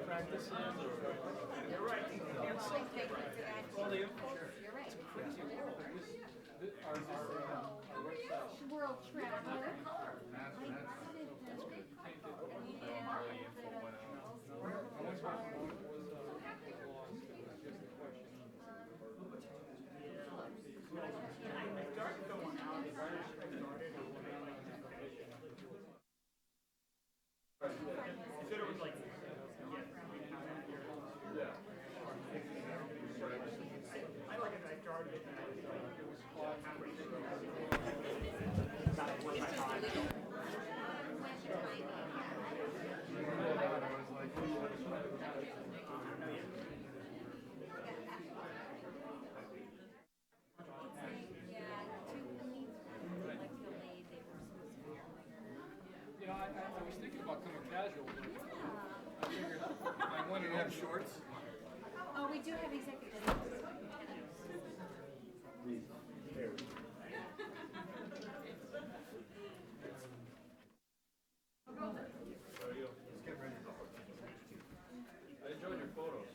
Practices or you're right. All the info. You're right. World Traveler. I was thinking about coming casual, but I figured I wanted to have shorts. Oh, we do have executive. I enjoyed your photos.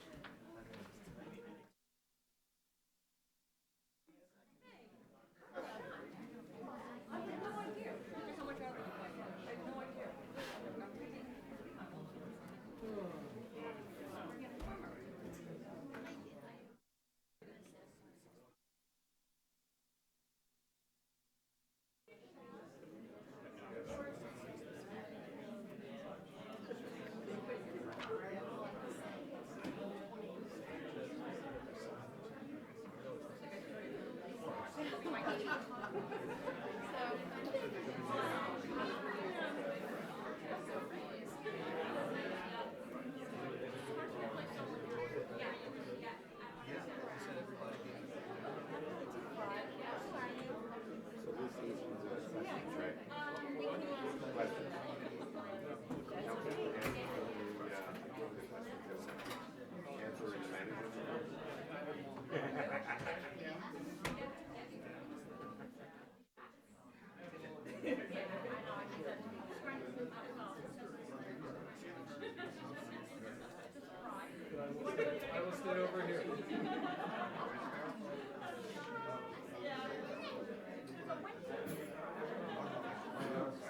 I will stay over here.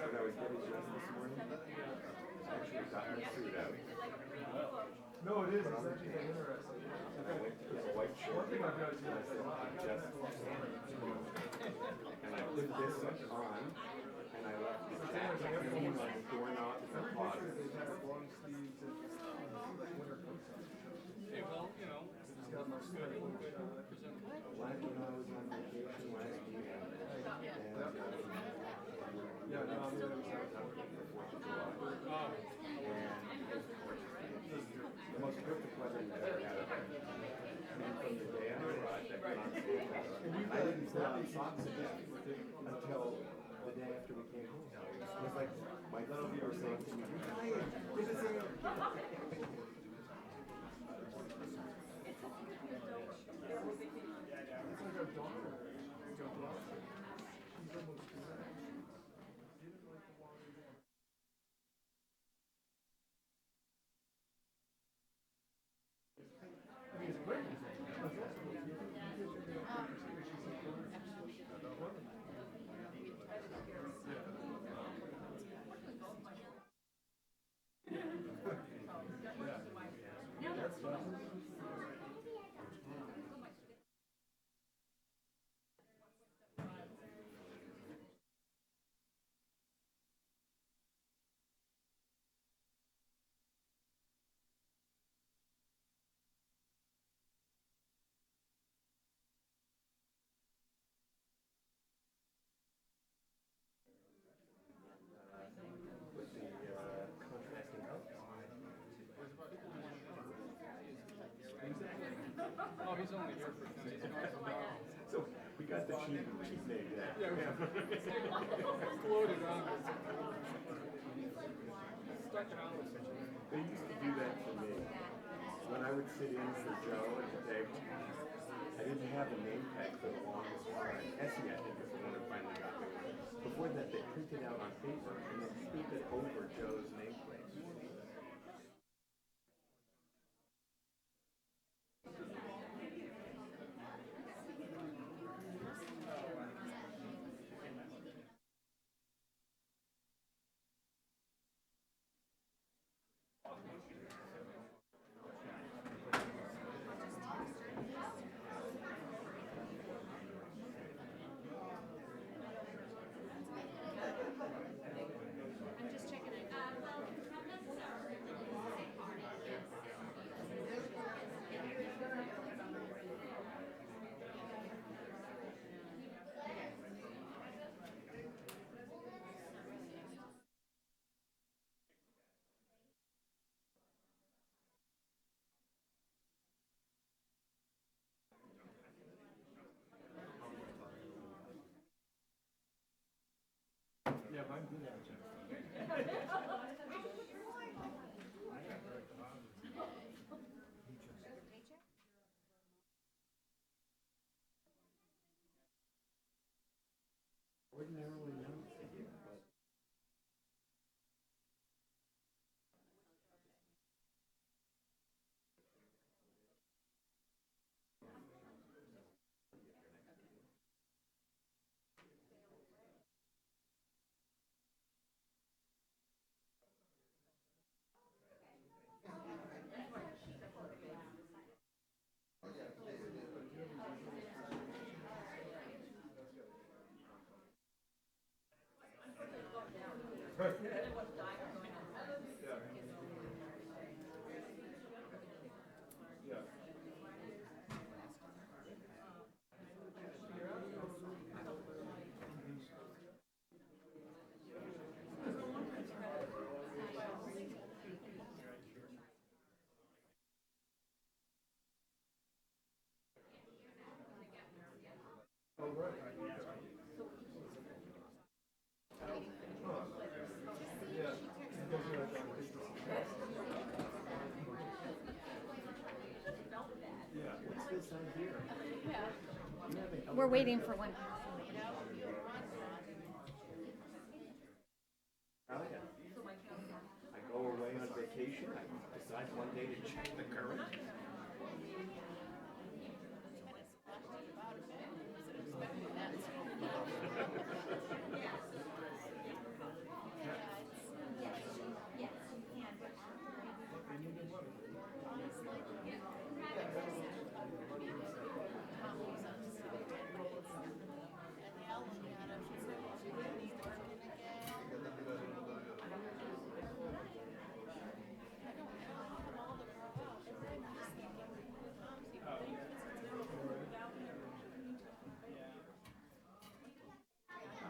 I was getting dressed this morning. I actually got my suit out. No, it is. It's actually interesting. And I went to get a white shirt. One thing I've got to do And I is said, and I put this on, and I left the jacket hanging on the doorknob in the closet. they have long sleeves and like winter coats on. Hey, well, you know, It's got my good. Good. Present. When I was on vacation last weekend, and Yeah, no, I'm I was out for 4th of July. Oh, The most perfect weather that I've had. And from the day I arrived, I put on socks. I didn't put on socks again until the day after we came home. It was like my feet were saying to me, "Ryan, did the same." It's like our daughter. She's almost didn't like the water there. I mean, it's great. But it's also, you get your conversation, she's like, yeah. Oh, he's only here for 10 days. He's going tomorrow. So we got the cheap day. Yeah, we floated around. Stuck around with such a thing. They used to do that for me. When I would sit in for Joe at the table, I didn't have a name tag for the longest time. Essie, I think, is the one who finally got me one. Before that, they printed out on paper and then taped it over Joe's nameplate. I'm just checking it. Yeah, but I'm good at it. Ordinarily, no. But what's this I hear? You have an We're waiting for one. Australia. I go away on vacation. I decide one day to check the current.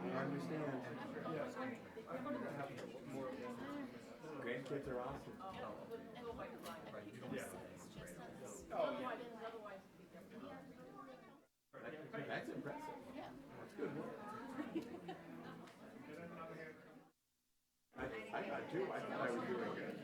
I understand. Grandkids are awesome. That's impressive. That's good work. I got two. I thought I was doing good.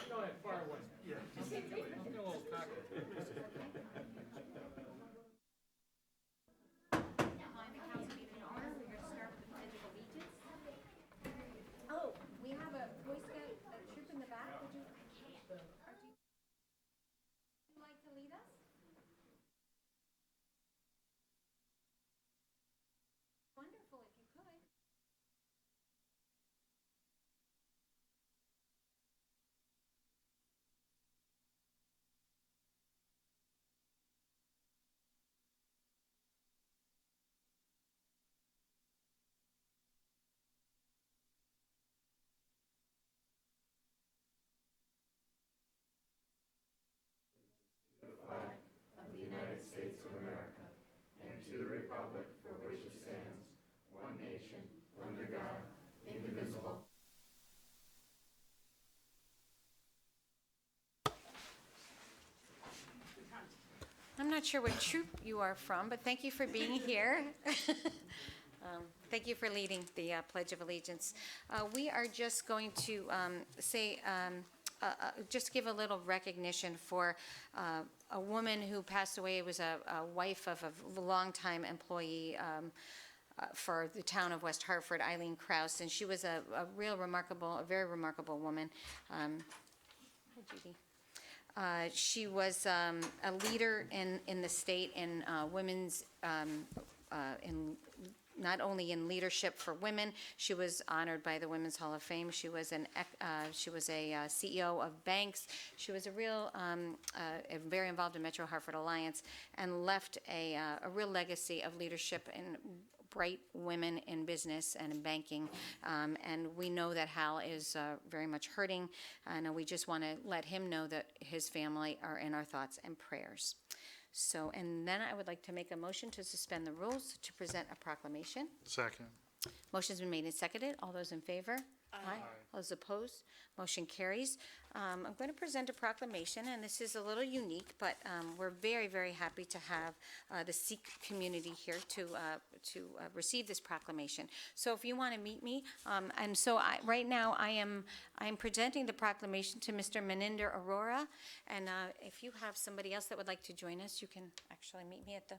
Go ahead, far away. Yeah. Give me a little packet. Oh, we have a Boy Scout troop in the back. Would you like to lead us? not sure what troop you are from, but thank you for being here. Thank you for leading the Pledge of Allegiance. We are just going to just give a little recognition for a woman who passed away. It was a wife of a longtime employee for the town of West Hartford, Eileen Krause, and she was a very remarkable woman. Hi, Judy. She was a leader in the state in women's, in not only in leadership for women. She was honored by the Women's Hall of Fame. She was a CEO of banks. She was very involved in Metro Hartford Alliance, and left a real legacy of leadership and bright women in business and in banking. And we know that Hal is very much hurting, and we just want to let him know that his family are in our thoughts and prayers. So, and then I would like to make a motion to suspend the rules to present a proclamation. Second. Motion's been made and seconded. All those in favor? Aye. All those opposed? Motion carries. I'm going to present a proclamation, and this is a little unique, but we're very, very happy to have the Sikh community here to receive this proclamation. So if you want to meet me, and so right now I'm presenting the proclamation to Mr. Maninder Arora, and if you have somebody else that would like to join us, you can actually meet me at the...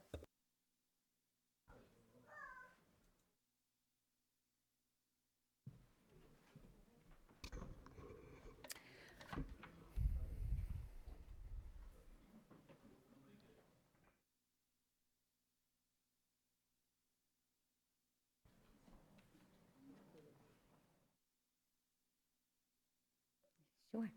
Sure.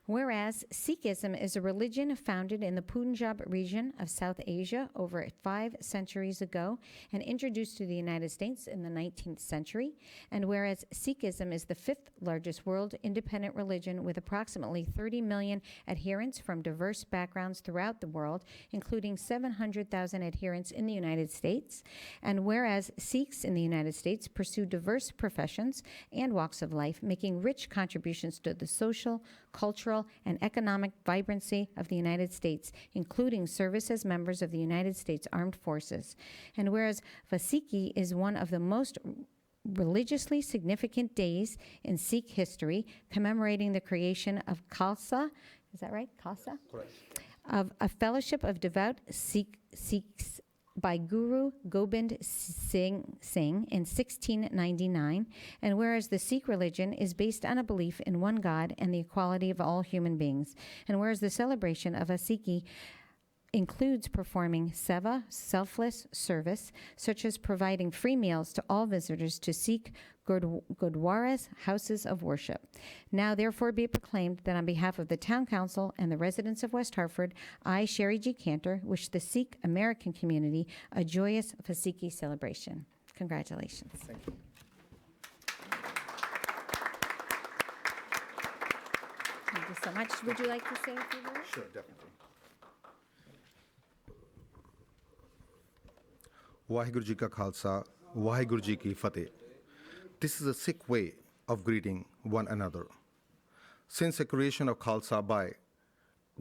Whereas Sikhism is a religion founded in the Punjab region of South Asia over 5 centuries ago and introduced to the United States in the 19th century, and whereas Sikhism is the 5th largest world independent religion with approximately 30 million adherents from diverse backgrounds throughout the world, including 700,000 adherents in the United States, and whereas Sikhs in the United States pursue diverse professions and walks of life, making rich contributions to the social, cultural, and economic vibrancy of the United States, including service as members of the United States Armed Forces. And whereas Vaisakhi is one of the most religiously significant days in Sikh history, commemorating the creation of Khalsa, is that right? Khalsa? Correct. Of a fellowship of devout Sikhs by Guru Gobind Singh in 1699, and whereas the Sikh religion is based on a belief in one God and the equality of all human beings, and whereas the celebration of Vaisakhi includes performing seva, selfless service, such as providing free meals to all visitors to Sikh Gurdwaras, houses of worship. Now therefore be it proclaimed that on behalf of the Town Council and the residents of West Hartford, I, Sherry G. Cantor, wish the Sikh-American community a joyous Vaisakhi celebration. Congratulations. Thank you. Thank you so much. Would you like to say a few words? Sure, definitely. Vaheguru Ji Ka Khalsa, Vaheguru Ji Ki Fateh. This is a Sikh way of greeting one another. Since the creation of Khalsa by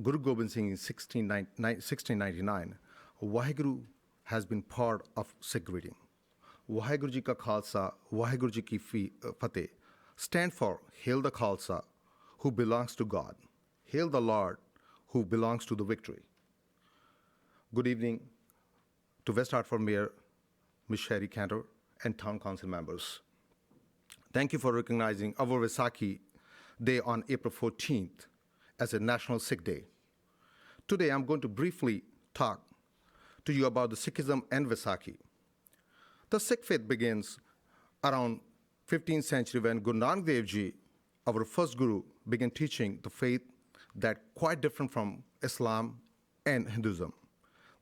Guru Gobind Singh in 1699, Vaheguru has been part of Sikh greeting. Vaheguru Ji Ka Khalsa, Vaheguru Ji Ki Fateh stand for Hail the Khalsa, who belongs to God. Hail the Lord, who belongs to the victory. Good evening to West Hartford Mayor, Ms. Sherry Cantor, and Town Council members. Thank you for recognizing our Vaisakhi Day on April 14th as a National Sikh Day. Today, I'm going to briefly talk to you about the Sikhism and Vaisakhi. The Sikh faith begins around 15th century when Guru Nanak Dev Ji, our first Guru, began teaching the faith that quite different from Islam and Hinduism.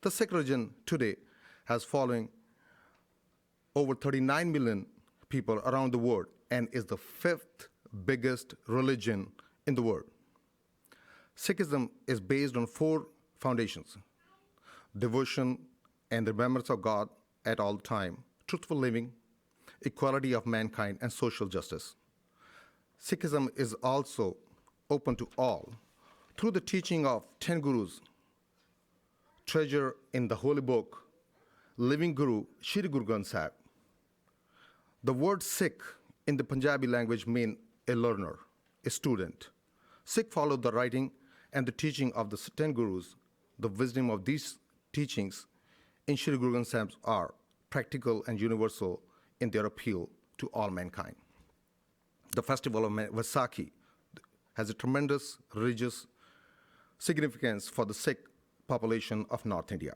The Sikh religion today has following over 39 million people around the world and is the 5th biggest religion in the world. Sikhism is based on 4 foundations: devotion and the remembrance of God at all time, truthful living, equality of mankind, and social justice. Sikhism is also open to all. Through the teaching of 10 gurus, treasure in the holy book, living Guru, Shri Guru Granth Sahib. The word Sikh in the Punjabi language means a learner, a student. Sikh followed the writing and the teaching of the 10 Gurus. The wisdom of these teachings in Shri Guru Granth Sahib are practical and universal in their appeal to all mankind. The festival of Vaisakhi has a tremendous religious significance for the Sikh population of North India.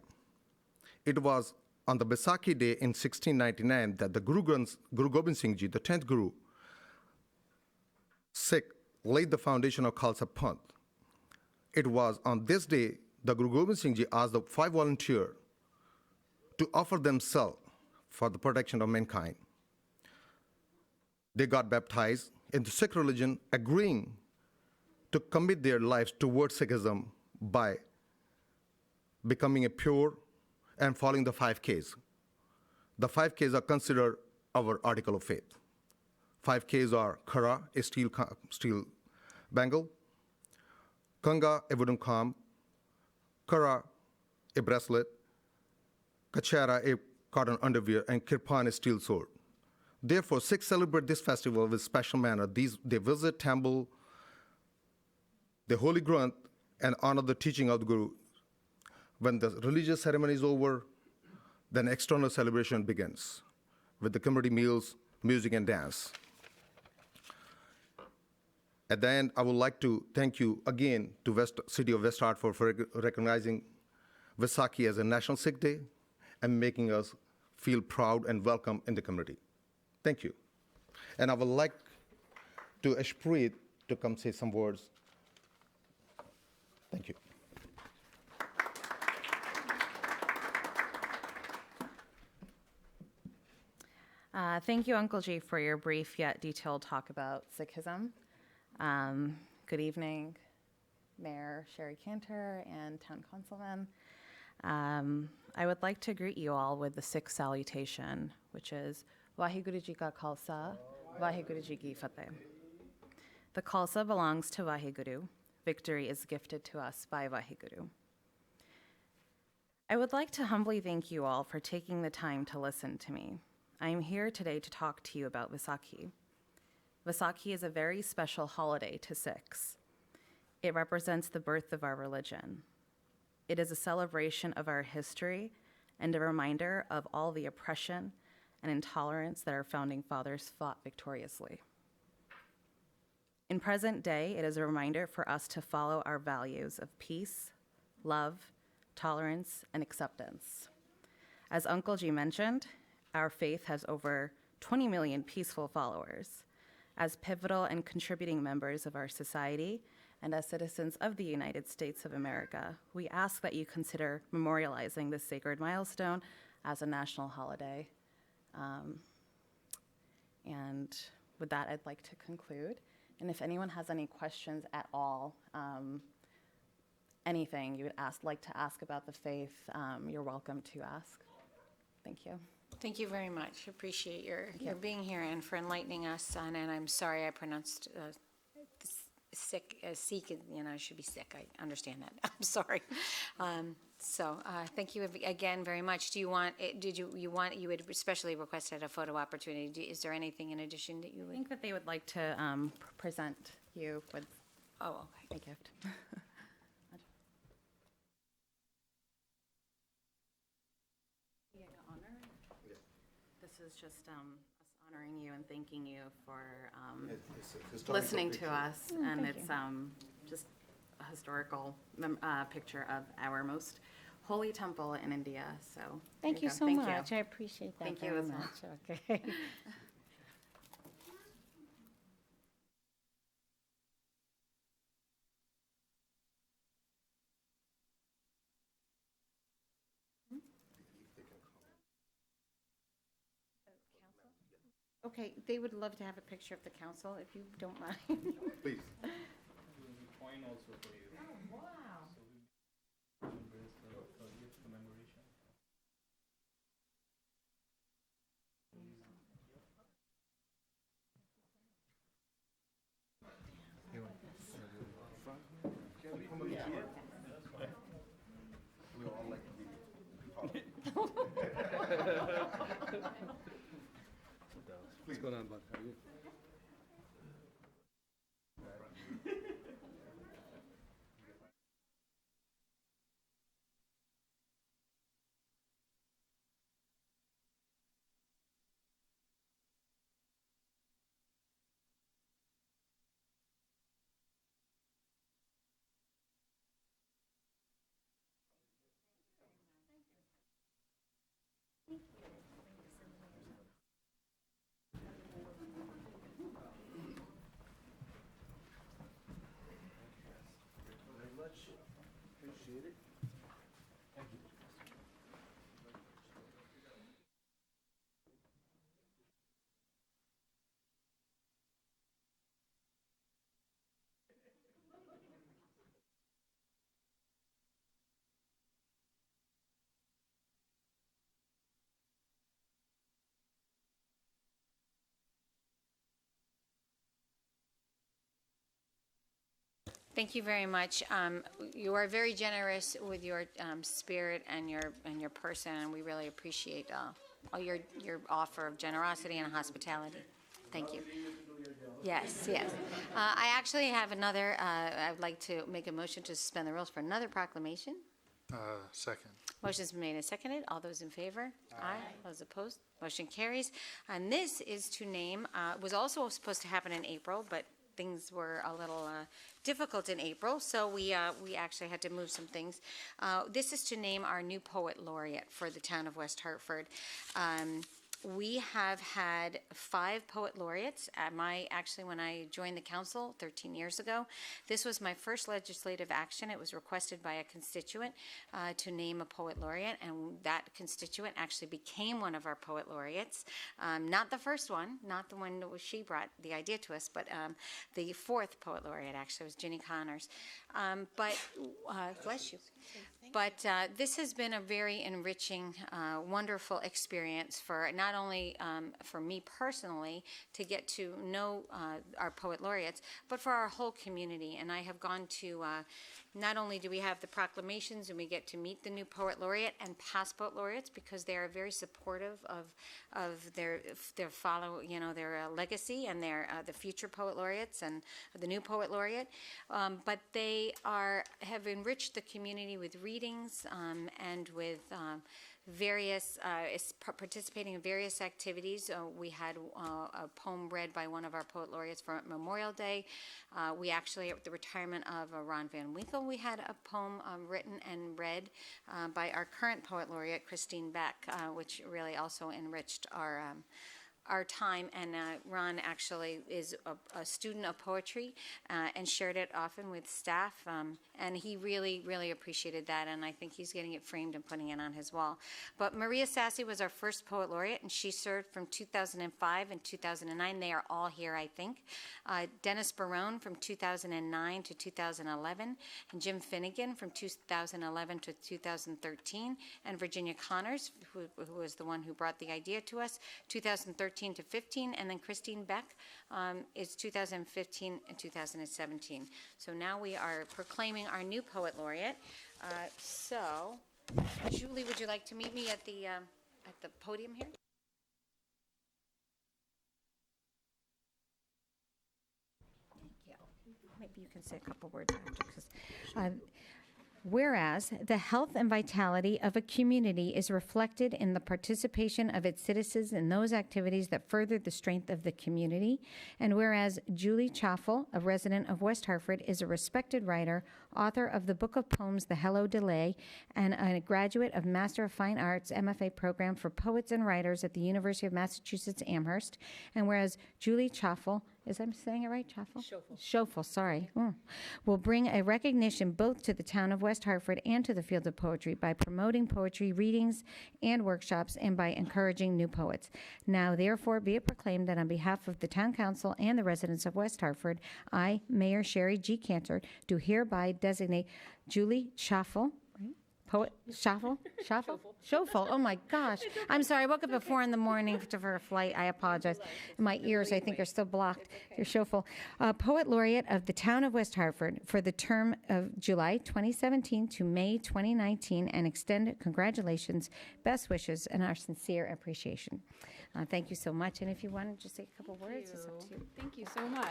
It was on the Vaisakhi day in 1699 that the Guru Gobind Singh Ji, the 10th Guru, Sikh, laid the foundation of Khalsa Panth. It was on this day that Guru Gobind Singh Ji asked the 5 volunteers to offer themselves for the protection of mankind. They got baptized in the Sikh religion, agreeing to commit their lives towards Sikhism by becoming a pure and following the 5 Ks. The 5 Ks are considered our article of faith. 5 Ks are Khara, a steel bangle, Kanga, a wooden comb, Kara, a bracelet, Kachara, a cotton underwear, and Kirpan, a steel sword. Therefore, Sikhs celebrate this festival with special manner. They visit temple, the Holy Granth, and honor the teaching of the Guru. When the religious ceremony is over, then external celebration begins with the community meals, music, and dance. At the end, I would like to thank you again to City of West Hartford for recognizing Vaisakhi as a National Sikh Day and making us feel proud and welcome in the community. Thank you. And I would like to Ashpreet to come say some words. Thank you. Thank you, Uncle G, for your brief yet detailed talk about Sikhism. Good evening, Mayor Sherry Cantor and Town Councilman. I would like to greet you all with the Sikh salutation, which is Vaheguru Ji Ka Khalsa, Vaheguru Ji Ki Fateh. The Khalsa belongs to Vaheguru. Victory is gifted to us by Vaheguru. I would like to humbly thank you all for taking the time to listen to me. I am here today to talk to you about Vaisakhi. Vaisakhi is a very special holiday to Sikhs. It represents the birth of our religion. It is a celebration of our history and a reminder of all the oppression and intolerance that our founding fathers fought victoriously. In present day, it is a reminder for us to follow our values of peace, love, tolerance, and acceptance. As Uncle G mentioned, our faith has over 20 million peaceful followers. As pivotal and contributing members of our society and as citizens of the United States of America, we ask that you consider memorializing this sacred milestone as a national holiday. And with that, I'd like to conclude. And if anyone has any questions at all, anything you would like to ask about the faith, you're welcome to ask. Thank you. Thank you very much. Appreciate your being here and for enlightening us on, and I'm sorry I pronounced Sikh, Sikh, it should be sick. I understand that. I'm sorry. Thank you again very much. Do you want, you had especially requested a photo opportunity. Is there anything in addition that you I would? think that they would like to present you with Oh, a okay. gift. This is just us honoring you and thanking you for listening to us, and it's just a historical picture of our most holy temple in India. So Thank you so much. I appreciate that. Thank you very as well. much. Okay. Okay, they would love to have a picture of the council, if you don't mind. Please. There's a coin also for you. Oh, wow. So we embrace the 30th commemoration. We all like What's going on, bud? How are you? Appreciate it. Thank you very much. You are very generous with your spirit and your person, and we really appreciate all your offer of generosity and hospitality. Thank you. Yes, yes. I actually have another. I would like to make a motion to suspend the rules for another proclamation. Second. Motion's been made and seconded. All those in favor? Aye. Those opposed? Motion carries. And this is to name. Was also supposed to happen in April, but things were a little difficult in April, so we actually had to move some things. This is to name our new poet laureate for the town of West Hartford. We have had 5 poet laureates. Actually, when I joined the council 13 years ago, this was my first legislative action. It was requested by a constituent to name a poet laureate, and that constituent actually became one of our poet laureates. Not the first one, not the one that she brought the idea to us, but the 4th poet laureate actually was Ginny Connors. Bless you. But this has been a very enriching, wonderful experience for not only for me personally to get to know our poet laureates, but for our whole community. And I have gone to, not only do we have the proclamations and we get to meet the new poet laureate and past poet laureates because they are very supportive of their their legacy and the future poet laureates and the new poet laureate. But they have enriched the community with readings and with participating in various activities. We had a poem read by one of our poet laureates for Memorial Day. We actually, at the retirement of Ron Van Winkle, we had a poem written and read by our current poet laureate, Christine Beck, which really also enriched our time. And Ron actually is a student of poetry and shared it often with staff, and he really, really appreciated that, and I think he's getting it framed and putting it on his wall. But Maria Sassy was our first poet laureate, and she served from 2005 and 2009. They are all here, I think. Dennis Barone from 2009 to 2011, and Jim Finnegan from 2011 to 2013, and Virginia Connors, who was the one who brought the idea to us, 2013 to 15, and then Christine Beck is 2015 and 2017. So now we are proclaiming our new poet laureate. So, Julie, would you like to meet me at the podium here? Thank you. Maybe you can say a couple words after, because whereas the health and vitality of a community is reflected in the participation of its citizens in those activities that further the strength of the community, and whereas Julie Choffel, a resident of West Hartford, is a respected writer, author of the book of poems The Hello Delay, and a graduate of Master of Fine Arts MFA program for poets and writers at the University of Massachusetts Amherst, and whereas Julie Choffel, is I'm saying it right, Choffel? Schoffel, sorry. Will bring a recognition both to the town of West Hartford and to the field of poetry by promoting poetry readings and workshops and by encouraging new poets. Now, therefore, be it proclaimed that on behalf of the Town Council and the residents of West Hartford, I, Mayor Sherry G. Cantor, do hereby designate Julie Choffel, Poet, Choffel? Choffel, oh my gosh. I'm sorry, I woke up at 4 in the morning for a flight. I apologize. My ears, I think, are still blocked. You're Choffel. Poet Laureate of the town of West Hartford for the term of July 2017 to May 2019, and extend congratulations, best wishes, and our sincere appreciation. Thank you so much, and if you want to just say a couple words, it's up to you. Thank you so much.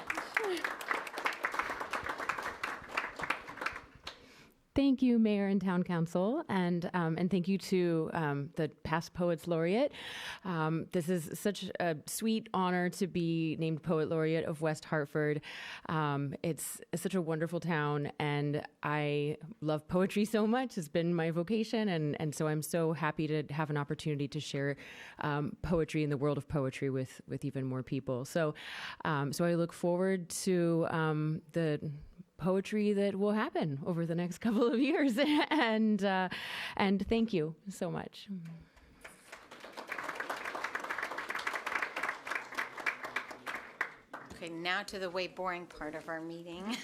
Thank you, Mayor and Town Council, and thank you to the past Poets Laureate. This is such a sweet honor to be named Poet Laureate of West Hartford. It's such a wonderful town, and I love poetry so much. It's been my vocation, and so I'm so happy to have an opportunity to share poetry in the world of poetry with even more people. So I look forward to the poetry that will happen over the next couple of years, and thank you so much. Okay, now to the way boring part of our meeting.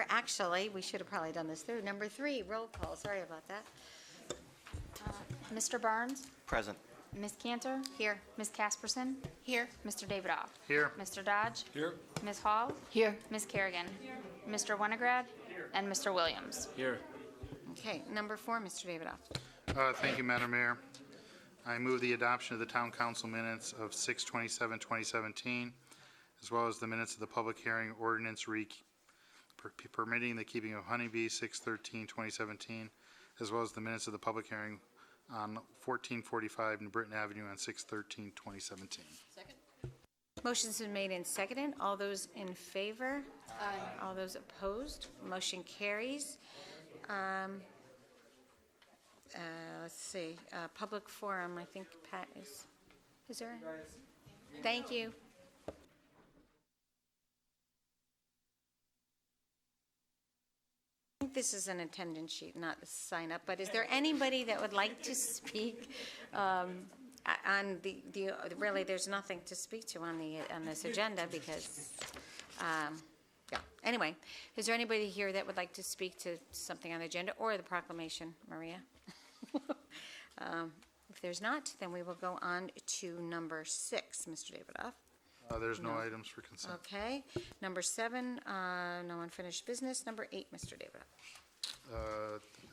Actually, we should have probably done this through. Number 3, roll call. Sorry about that. Mr. Burns? Present. Ms. Cantor? Here. Ms. Casperson? Here. Mr. Davidoff? Here. Mr. Dodge? Here. Ms. Hall? Here. Ms. Kerrigan? Mr. Winograd? And Mr. Williams? Here. Okay, number 4, Mr. Davidoff. Thank you, Madam Mayor. I move the adoption of the Town Council minutes of 6/27/2017, as well as the minutes of the public hearing ordinance permitting the keeping of honeybees 6/13/2017, as well as the minutes of the public hearing on 1445 New Britain Avenue on 6/13/2017. Motion's been made and seconded. All those in favor? Aye. All those opposed? Motion carries. Let's see, public forum, I think Pat is there? Thank you. I think this is an attendance sheet, not a sign up, but is there anybody that would like to speak on really, there's nothing to speak to on this agenda because, yeah. Anyway, is there anybody here that would like to speak to something on the agenda or the proclamation, Maria? If there's not, then we will go on to number 6, Mr. Davidoff. There's no items for consent. Okay. Number 7, no unfinished business. Number 8, Mr. Davidoff.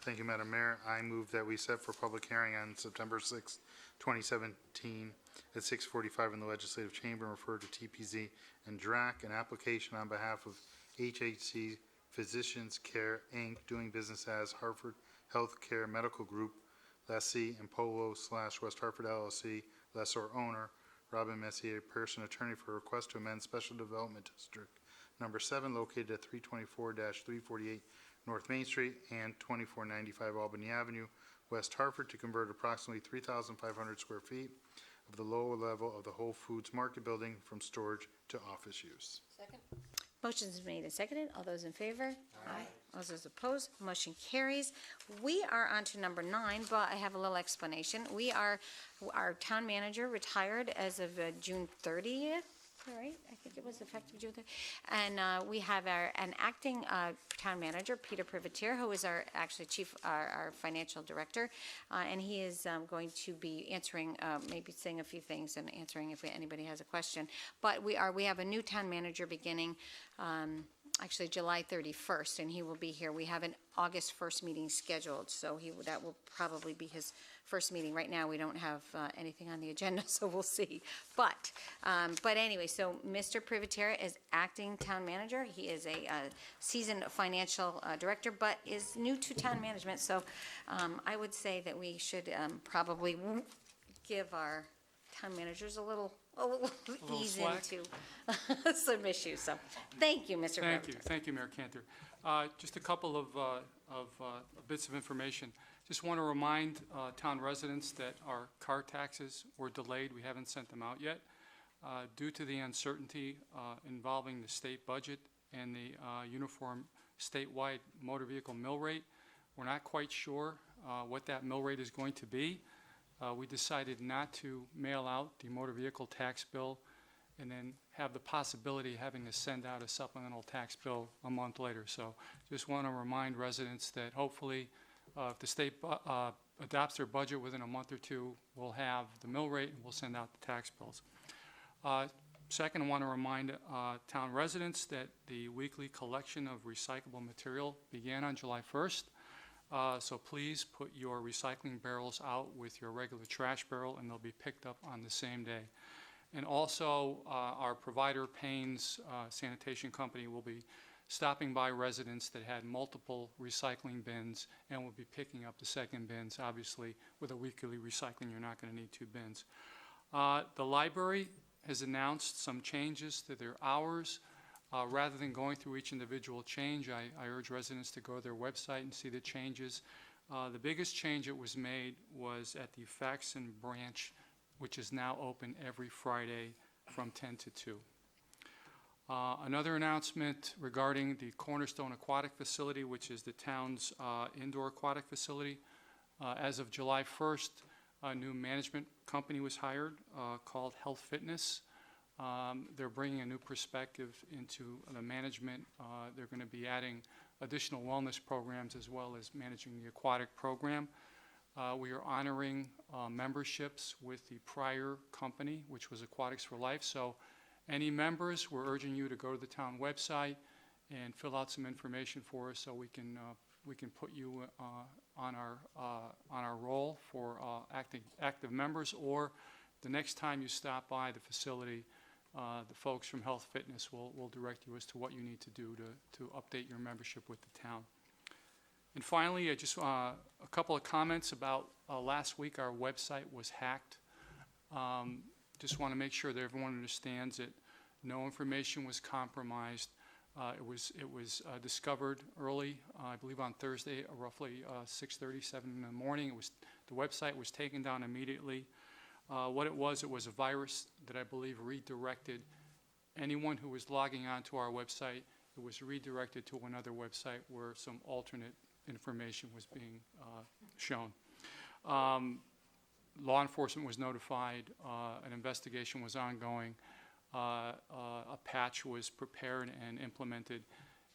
Thank you, Madam Mayor. I move that we set for public hearing on September 6, 2017 at 6:45 in the Legislative Chamber and refer to TPZ and DRAC, an application on behalf of HHC Physicians Care, Inc., doing business as Hartford Healthcare Medical Group, lessee, and Polo/West Hartford LLC, lessor owner, Robin Messier, person attorney, for a request to amend Special Development District Number 7, located at 324-348 North Main Street and 2495 Albany Avenue, West Hartford, to convert approximately 3,500 square feet of the lower level of the Whole Foods Market Building from storage to office use. Second. Motion's made and seconded. All those in favor? Aye. All those opposed? Motion carries. We are on to number 9, but I have a little explanation. Our town manager retired as of June 30th. Right, I think it was effective June 30th. And we have an acting town manager, Peter Privatier, who is our financial director, and he is going to be answering, maybe saying a few things and answering if anybody has a question. But we have a new town manager beginning actually July 31st, and he will be here. We have an August 1st meeting scheduled, so that will probably be his first meeting. Right now, we don't have anything on the agenda, so we'll see. But anyway, so Mr. Privatier is acting town manager. He is a seasoned financial director, but is new to town management. So I would say that we should probably give our town managers a little ease into some issues. So thank you, Mr. Privatier. Thank you, Mayor Cantor. Just a couple of bits of information. Just want to remind town residents that our car taxes were delayed. We haven't sent them out yet due to the uncertainty involving the state budget and the uniform statewide motor vehicle mill rate. We're not quite sure what that mill rate is going to be. We decided not to mail out the motor vehicle tax bill and then have the possibility of having to send out a supplemental tax bill a month later. So just want to remind residents that hopefully If the state adopts their budget within a month or two, we'll have the mill rate and we'll send out the tax bills. Second, I want to remind town residents that the weekly collection of recyclable material began on July 1st. So please put your recycling barrels out with your regular trash barrel and they'll be picked up on the same day. And also, our provider, Payne's Sanitation Company, will be stopping by residents that had multiple recycling bins and will be picking up the second bins. Obviously, with a weekly recycling, you're not going to need 2 bins. The library has announced some changes to their hours. Rather than going through each individual change, I urge residents to go to their website and see the changes. The biggest change that was made was at the Faxon branch, which is now open every Friday from 10 to 2. Another announcement regarding the Cornerstone Aquatic Facility, which is the town's indoor aquatic facility. As of July 1st, a new management company was hired called Health Fitness. They're bringing a new perspective into the management. They're going to be adding additional wellness programs as well as managing the aquatic program. We are honoring memberships with the prior company, which was Aquatics for Life. So any members, we're urging you to go to the town website and fill out some information for us so we can put you on our roll for active members, or the next time you stop by the facility, the folks from Health Fitness will direct you as to what you need to do to update your membership with the town. And finally, just a couple of comments about last week. Our website was hacked. Just want to make sure that everyone understands that no information was compromised. It was discovered early, I believe on Thursday, roughly 6:30, 7 in the morning. The website was taken down immediately. What it was a virus that I believe redirected anyone who was logging onto our website. It was redirected to another website where some alternate information was being shown. Law enforcement was notified. An investigation was ongoing. A patch was prepared and implemented.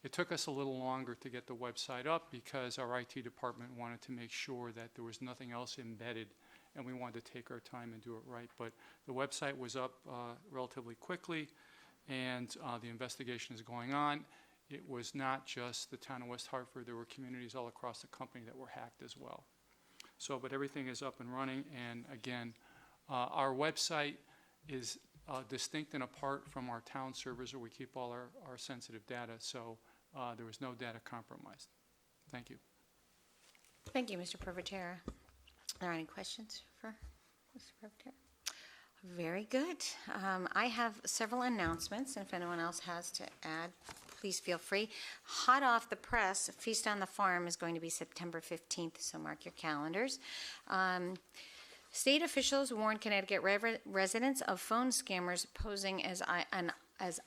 It took us a little longer to get the website up because our IT department wanted to make sure that there was nothing else embedded, and we wanted to take our time and do it right. But the website was up relatively quickly, and the investigation is going on. It was not just the town of West Hartford. There were communities all across the company that were hacked as well. So, but everything is up and running, and again, our website is distinct and apart from our town servers where we keep all our sensitive data, so there was no data compromised. Thank you. Thank you, Mr. Privatera. Are there any questions for Mr. Privatera? Very good. I have several announcements, and if anyone else has to add, please feel free. Hot off the press, Feast on the Farm is going to be September 15th, so mark your calendars. State officials warned Connecticut residents of phone scammers posing as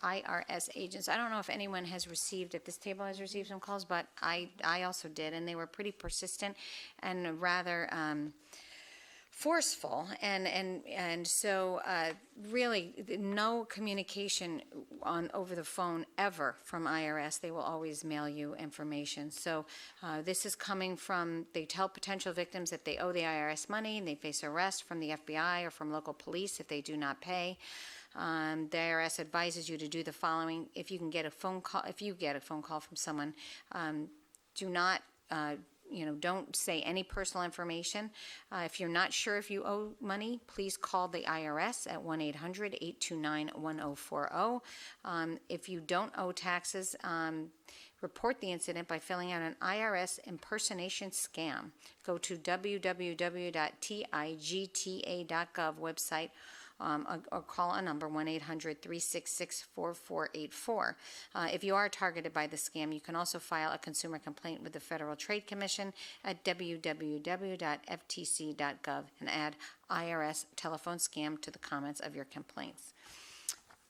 IRS agents. I don't know if anyone has received, if this table has received some calls, but I also did, and they were pretty persistent and rather forceful, and so really no communication over the phone ever from IRS. They will always mail you information. So this is coming from, they tell potential victims that they owe the IRS money and they face arrest from the FBI or from local police if they do not pay. The IRS advises you to do the following. If you get a phone call from someone, do not don't say any personal information. If you're not sure if you owe money, please call the IRS at 1-800-829-1040. If you don't owe taxes, report the incident by filling out an IRS impersonation scam. Go to www.tigta.gov website or call a number 1-800-366-4484. If you are targeted by the scam, you can also file a consumer complaint with the Federal Trade Commission at www.ftc.gov and add IRS telephone scam to the comments of your complaints.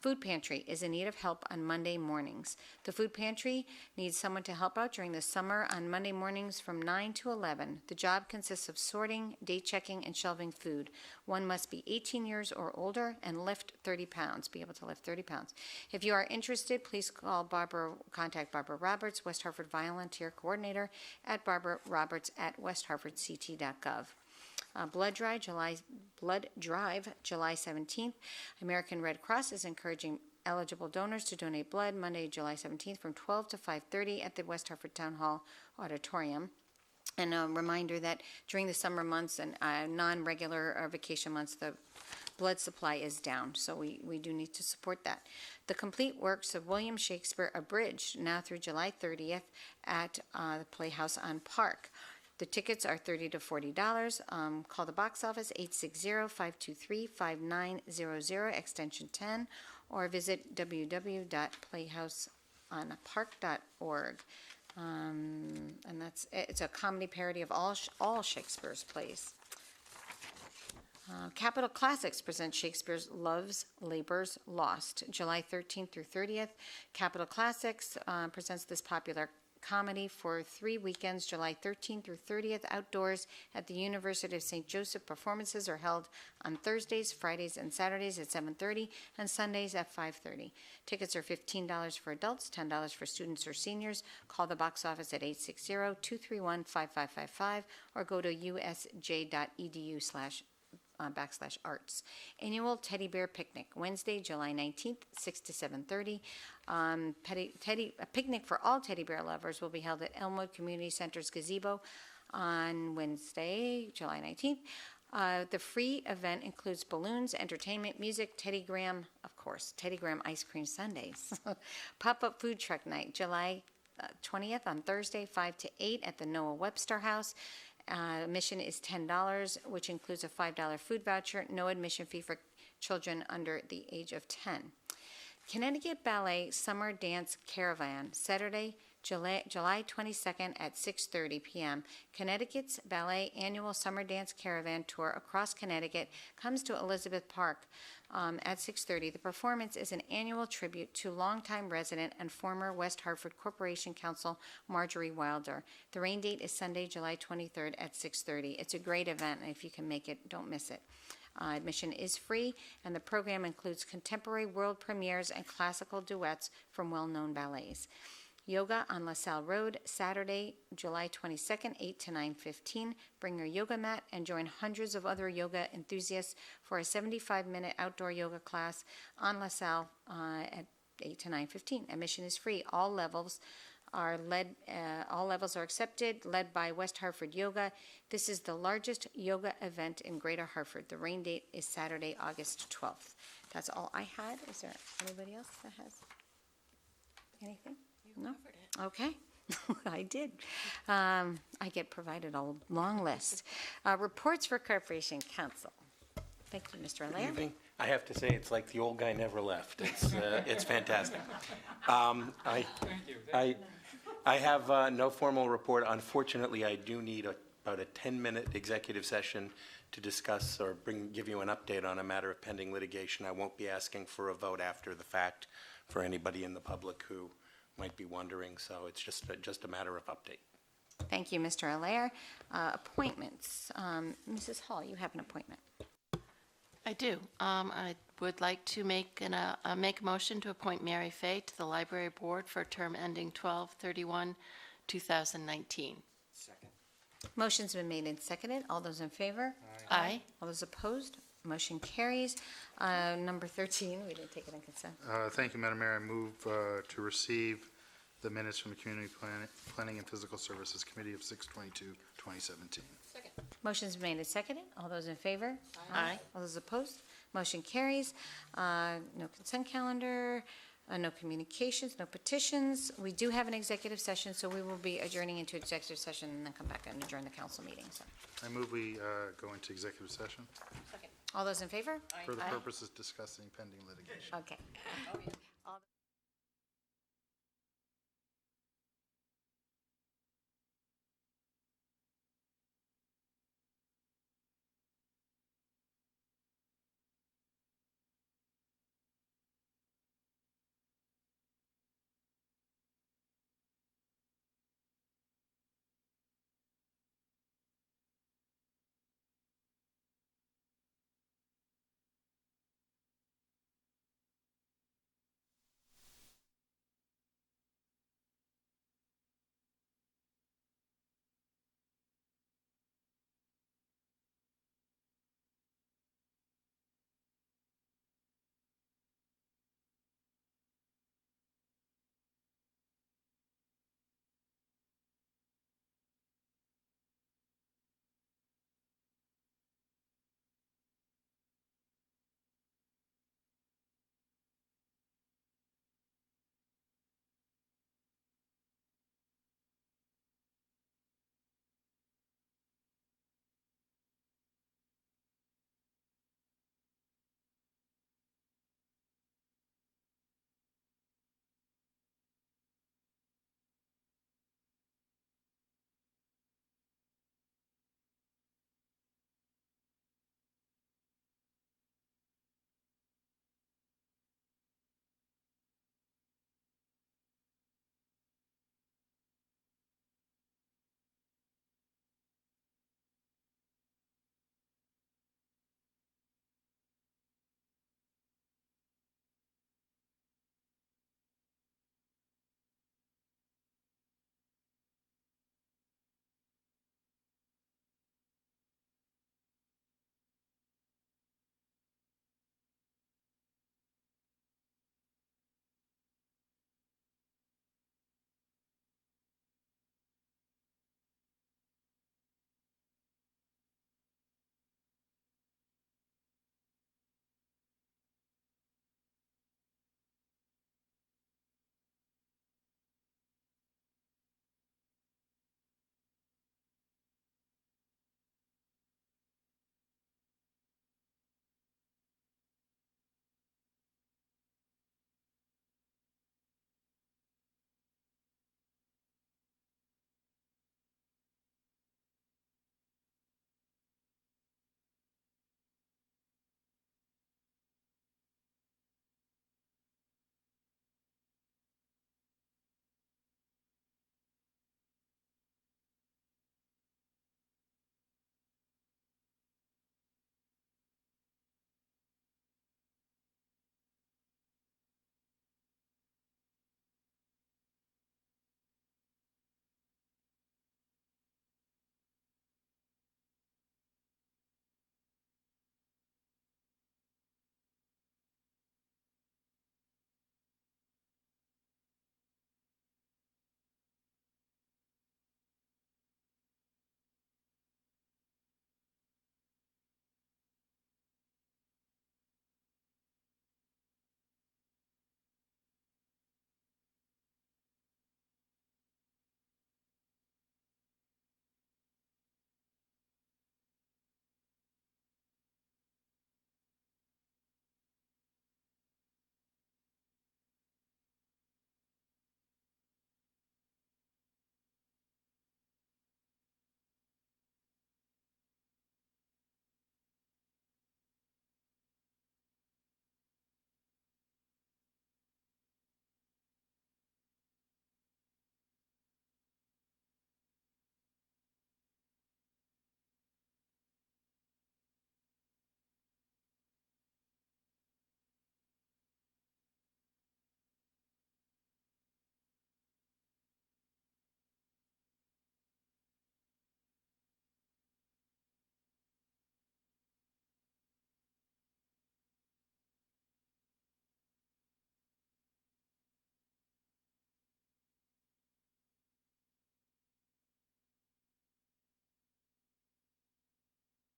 food pantry is in need of help on Monday mornings. The food pantry needs someone to help out during the summer on Monday mornings from 9 to 11. The job consists of sorting, date checking, and shelving food. One must be 18 years or older and lift 30 pounds, be able to lift 30 pounds. If you are interested, please contact Barbara Roberts, West Hartford Volunteer Coordinator, at barbararoberts@westhartfordct.gov. Blood Drive, July 17th. American Red Cross is encouraging eligible donors to donate blood Monday, July 17th from 12 to 5:30 at the West Hartford Town Hall Auditorium. And a reminder that during the summer months and non-regular vacation months, the blood supply is down, so we do need to support that. The complete works of William Shakespeare abridged now through July 30th at the Playhouse on Park. The tickets are $30 to $40. Call the box office 860-523-5900, extension 10, or visit www.playhouseonpark.org. And it's a comedy parody of all Shakespeare's plays. Capitol Classics presents Shakespeare's Love's Labour's Lost, July 13th through 30th. Capitol Classics presents this popular comedy for 3 weekends, July 13th through 30th, outdoors at the University of St. Joseph. Performances are held on Thursdays, Fridays, and Saturdays at 7:30 and Sundays at 5:30. Tickets are $15 for adults, $10 for students or seniors. Call the box office at 860-231-5555 or go to usj.edu/arts. Annual Teddy Bear Picnic, Wednesday, July 19th, 6 to 7:30. A picnic for all teddy bear lovers will be held at Elmwood Community Center's gazebo on Wednesday, July 19th. The free event includes balloons, entertainment, music, Teddygram, of course, Teddygram ice cream sundaes. Pop-up food truck night, July 20th on Thursday, 5 to 8 at the Noah Webster House. Admission is $10, which includes a $5 food voucher. No admission fee for children under the age of 10. Connecticut Ballet Summer Dance Caravan, Saturday, July 22nd at 6:30 p.m. Connecticut's Ballet Annual Summer Dance Caravan Tour across Connecticut comes to Elizabeth Park at 6:30. The performance is an annual tribute to longtime resident and former West Hartford Corporation Counsel Marjorie Wilder. The rain date is Sunday, July 23rd at 6:30. It's a great event, and if you can make it, don't miss it. Admission is free, and the program includes contemporary world premieres and classical duets from well-known ballets. Yoga on LaSalle Road, Saturday, July 22nd, 8 to 9:15. Bring your yoga mat and join hundreds of other yoga enthusiasts for a 75-minute outdoor yoga class on LaSalle at 8 to 9:15. Admission is free. All levels are accepted, led by West Hartford Yoga. This is the largest yoga event in Greater Hartford. The rain date is Saturday, August 12th. That's all I had. Is there anybody else that has anything? No? Okay. I did. I get provided a long list. Reports for Corporation Council. Thank you, Mr. Allaire. Evening. I have to say, it's like the old guy never left. It's fantastic. I have no formal report. Unfortunately, I do need about a 10-minute executive session to discuss or give you an update on a matter of pending litigation. I won't be asking for a vote after the fact for anybody in the public who might be wondering, so it's just a matter of update. Thank you, Mr. Allaire. Appointments. Mrs. Hall, you have an appointment. I do. I would like to make a motion to appoint Mary Fay to the Library Board for a term ending 12/31/2019. Second. Motion's been made and seconded. All those in favor? Aye. All those opposed? Motion carries. Number 13, we didn't take it on consent. Thank you, Madam Mayor. I move to receive the minutes from the Community Planning and Physical Services Committee of 6/22/2017. Motion's been made and seconded. All those in favor? Aye. All those opposed? Motion carries. No consent calendar, no communications, no petitions. We do have an executive session, so we will be adjourning into executive session and then come back and adjourn the council meeting. So, I move we go into executive session all those in favor? for the purposes discussing pending litigation. Okay.